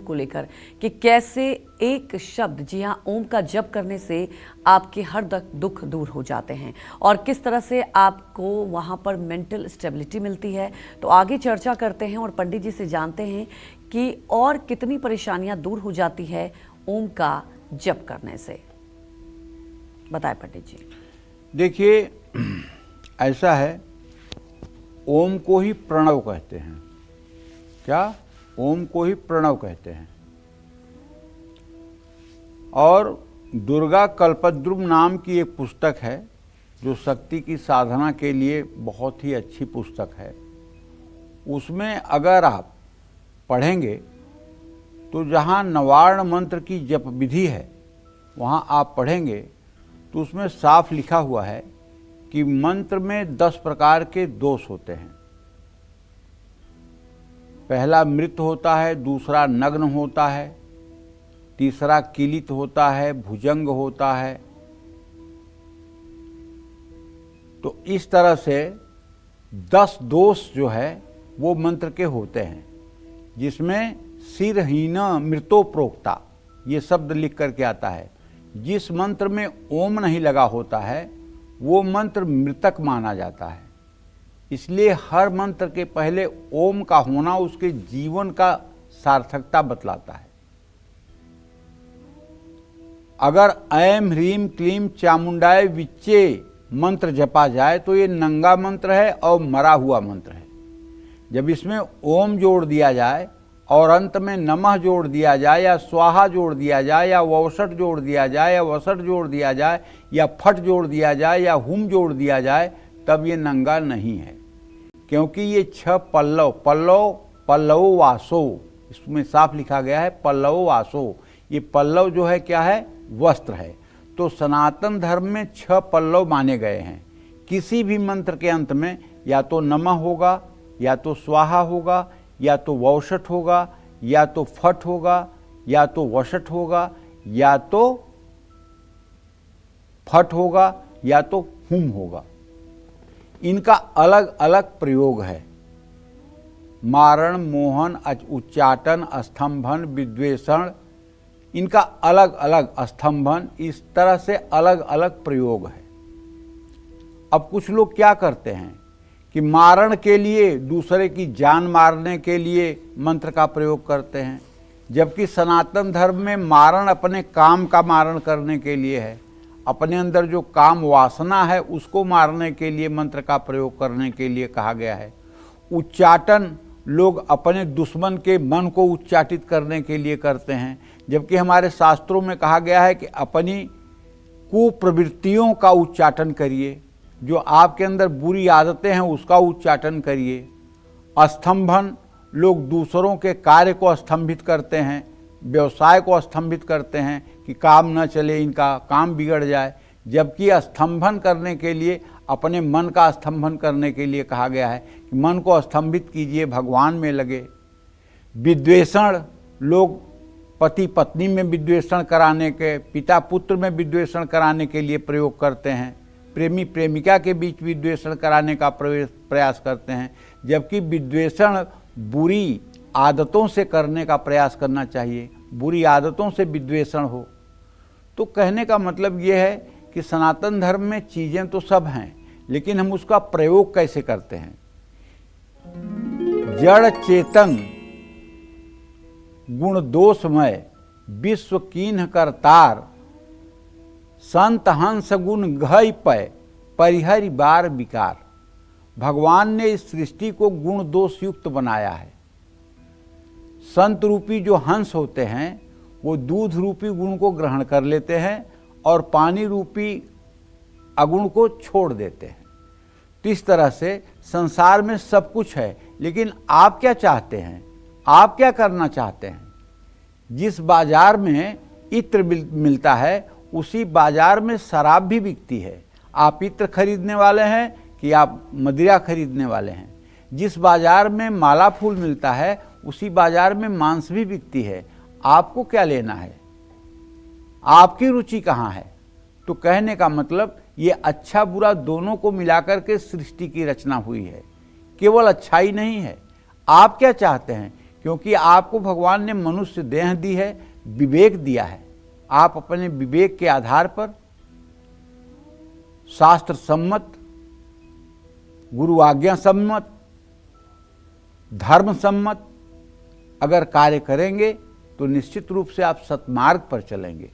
को लेकर कि कैसे एक शब्द, जी हाँ, ओम का जप करने से आपके हर दुख दूर हो जाते हैं और किस तरह से आपको वहाँ पर मेंटल स्टेबिलिटी मिलती है। तो आगे चर्चा करते हैं और पंडित जी से जानते हैं कि और कितनी परेशानियां दूर हो जाती है ओम का जप करने से। बताएं पंडित जी। देखिए, ऐसा है, ओम को ही प्रणव कहते हैं। क्या? ओम को ही प्रणव कहते हैं। और दुर्गा कल्पद्रुम नाम की एक पुस्तक है जो शक्ति की साधना के लिए बहुत ही अच्छी पुस्तक है। उसमें अगर आप पढ़ेंगे तो जहाँ नवार्ण मंत्र की जप विधि है वहाँ आप पढ़ेंगे तो उसमें साफ लिखा हुआ है कि मंत्र में 10 प्रकार के दोष होते हैं। पहला मृत होता है, दूसरा नग्न होता है, तीसरा किलित होता है, भुजंग होता है। तो इस तरह से 10 दोष जो है वो मंत्र के होते हैं, जिसमें सिरहीन मृतो प्रोक्ता ये शब्द लिख करके आता है। जिस मंत्र में ओम नहीं लगा होता है वो मंत्र मृतक माना जाता है। इसलिए हर मंत्र के पहले ओम का होना उसके जीवन का सार्थकता बतलाता है। अगर ऐम ह्रीम क्लीम चामुंडाय विच्चे मंत्र जपा जाए तो ये नंगा मंत्र है और मरा हुआ मंत्र है। जब इसमें ओम जोड़ दिया जाए और अंत में नमः जोड़ दिया जाए या स्वाहा जोड़ दिया जाए या वौषट जोड़ दिया जाए या वसट जोड़ दिया जाए या फट जोड़ दिया जाए या हुम जोड़ दिया जाए, तब ये नंगा नहीं है। क्योंकि ये 6 पल्लव, पल्लव वासो, इसमें साफ लिखा गया है पल्लव वासो। ये पल्लव जो है क्या है? वस्त्र है। तो सनातन धर्म में 6 पल्लव माने गए हैं। किसी भी मंत्र के अंत में या तो नमः होगा, या तो स्वाहा होगा, या तो वौषट होगा, या तो फट होगा, या तो वषट होगा, या तो फट होगा, या तो हुम होगा। इनका अलग अलग प्रयोग है। मारण, मोहन, उच्चाटन, स्तंभन, विद्वेषण, इनका अलग अलग, स्तंभन, इस तरह से अलग अलग प्रयोग है। अब कुछ लोग क्या करते हैं कि मारण के लिए, दूसरे की जान मारने के लिए मंत्र का प्रयोग करते हैं, जबकि सनातन धर्म में मारण अपने काम का मारण करने के लिए है। अपने अंदर जो काम वासना है उसको मारने के लिए मंत्र का प्रयोग करने के लिए कहा गया है। उच्चाटन लोग अपने दुश्मन के मन को उच्चाटित करने के लिए करते हैं, जबकि हमारे शास्त्रों में कहा गया है कि अपनी कुप्रवृत्तियों का उच्चाटन करिए, जो आपके अंदर बुरी आदतें हैं उसका उच्चाटन करिए। स्तंभन लोग दूसरों के कार्य को स्तंभित करते हैं, व्यवसाय को स्तंभित करते हैं कि काम न चले, इनका काम बिगड़ जाए, जबकि स्तंभन करने के लिए अपने मन का स्तंभन करने के लिए कहा गया है कि मन को स्तंभित कीजिए, भगवान में लगे। विद्वेषण लोग पति पत्नी में विद्वेषण कराने के, पिता पुत्र में विद्वेषण कराने के लिए प्रयोग करते हैं। प्रेमी प्रेमिका के बीच विद्वेषण कराने का प्रयास करते हैं, जबकि विद्वेषण बुरी आदतों से करने का प्रयास करना चाहिए। बुरी आदतों से विद्वेषण हो। तो कहने का मतलब ये है कि सनातन धर्म में चीज़ें तो सब हैं, लेकिन हम उसका प्रयोग कैसे करते हैं। जड़ चेतन गुण दोषमय विश्व कीन्ह करतार, संत हंस गुण घय पय परिहरि बार विकार। भगवान ने इस सृष्टि को गुण दोष युक्त बनाया है। संत रूपी जो हंस होते हैं वो दूध रूपी गुण को ग्रहण कर लेते हैं और पानी रूपी अगुण को छोड़ देते हैं। तो इस तरह से संसार में सब कुछ है, लेकिन आप क्या चाहते हैं, आप क्या करना चाहते हैं। जिस बाजार में इत्र मिलता है उसी बाजार में शराब भी बिकती है। आप इत्र खरीदने वाले हैं कि आप मदिरा खरीदने वाले हैं। जिस बाजार में माला फूल मिलता है उसी बाजार में मांस भी बिकती है। आपको क्या लेना है, आपकी रुचि कहाँ है। तो कहने का मतलब ये अच्छा बुरा दोनों को मिलाकर के सृष्टि की रचना हुई है, केवल अच्छाई नहीं है। आप क्या चाहते हैं, क्योंकि आपको भगवान ने मनुष्य देह दी है, विवेक दिया है। आप अपने विवेक के आधार पर शास्त्र सम्मत, गुरु आज्ञा सम्मत, धर्म सम्मत अगर कार्य करेंगे तो निश्चित रूप से आप सतमार्ग पर चलेंगे।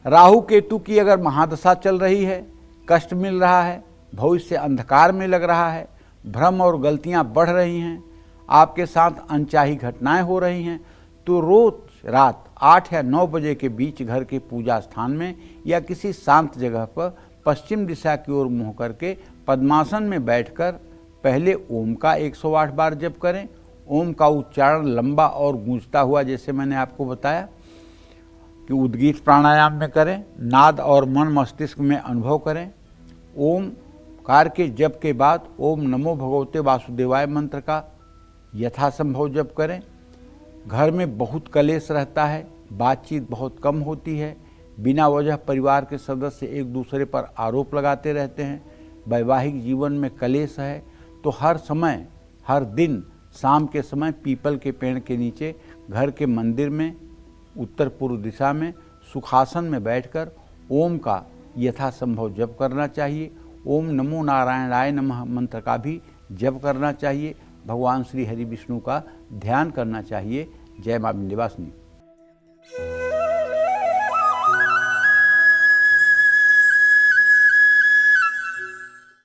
राहु केतु की अगर महादशा चल रही है, कष्ट मिल रहा है, भविष्य अंधकार में लग रहा है, भ्रम और गलतियां बढ़ रही हैं, आपके साथ अनचाही घटनाएं हो रही हैं, तो रोज रात 8 या 9 बजे के बीच घर के पूजा स्थान में या किसी शांत जगह पर पश्चिम दिशा की ओर मुंह करके पद्मासन में बैठकर पहले ओम का 108 बार जप करें। ओम का उच्चारण लंबा और गूंजता हुआ, जैसे मैंने आपको बताया कि उद्गीत प्राणायाम में करें। नाद और मन मस्तिष्क में अनुभव करें। ओमकार के जप के बाद ओम नमो भगवते वासुदेवाय मंत्र का यथासंभव जप करें। घर में बहुत कलेश रहता है, बातचीत बहुत कम होती है, बिना वजह परिवार के सदस्य एक दूसरे पर आरोप लगाते रहते हैं, वैवाहिक जीवन में कलेश है, तो हर समय हर दिन शाम के समय पीपल के पेड़ के नीचे घर के मंदिर में उत्तर पूर्व दिशा में सुखासन में बैठकर ओम का यथासंभव जप करना चाहिए। ओम नमो नारायणाय नमः मंत्र का भी जप करना चाहिए। भगवान श्री हरि विष्णु का ध्यान करना चाहिए। जय मां विंध्यवासिनी।